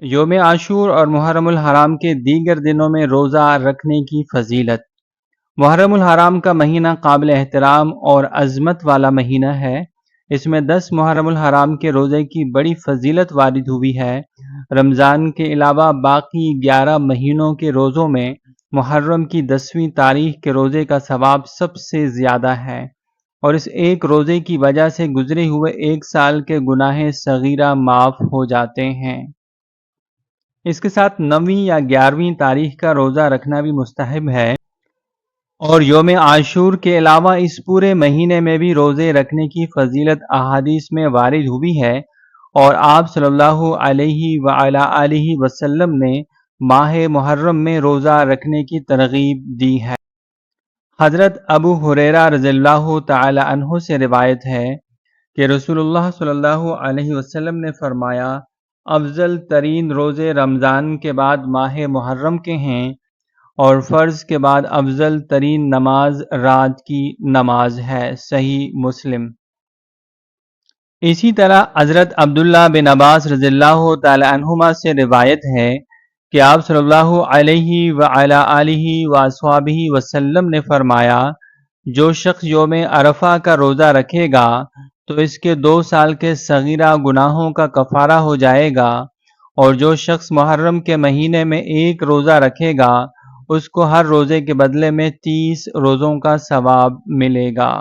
یوم عاشور اور محرم الحرام کے دیگر دنوں میں روزہ رکھنے کی فضیلت۔ محرم الحرام کا مہینہ قابل احترام اور عظمت والا مہینہ ہے۔ اس میں 10 محرم الحرام کے روزے کی بڑی فضیلت وارد ہوئی ہے۔ رمضان کے علاوہ باقی 11 مہینوں کے روزوں میں محرم کی 10ویں تاریخ کے روزے کا ثواب سب سے زیادہ ہے، اور اس ایک روزے کی وجہ سے گزرے ہوئے ایک سال کے گناہ صغیرہ معاف ہو جاتے ہیں۔ اس کے ساتھ 9ویں یا 11ویں تاریخ کا روزہ رکھنا بھی مستحب ہے، اور یوم عاشور کے علاوہ اس پورے مہینے میں بھی روزے رکھنے کی فضیلت احادیث میں وارد ہوئی ہے، اور آپ صلی اللہ علیہ وعلی آلہ وسلم نے ماہ محرم میں روزہ رکھنے کی ترغیب دی ہے۔ حضرت ابو ہریرہ رضی اللہ تعالی عنہ سے روایت ہے کہ رسول اللہ صلی اللہ علیہ وسلم نے فرمایا، افضل ترین روزے رمضان کے بعد ماہ محرم کے ہیں، اور فرض کے بعد افضل ترین نماز رات کی نماز ہے۔ صحیح مسلم۔ اسی طرح حضرت عبداللہ بن عباس رضی اللہ تعالی عنہما سے روایت ہے کہ آپ صلی اللہ علیہ وعلی آلہ وصحبہ وسلم نے فرمایا، جو شخص یوم عرفہ کا روزہ رکھے گا تو اس کے 2 سال کے صغیرہ گناہوں کا کفارہ ہو جائے گا، اور جو شخص محرم کے مہینے میں ایک روزہ رکھے گا اس کو ہر روزے کے بدلے میں 30 روزوں کا ثواب ملے گا۔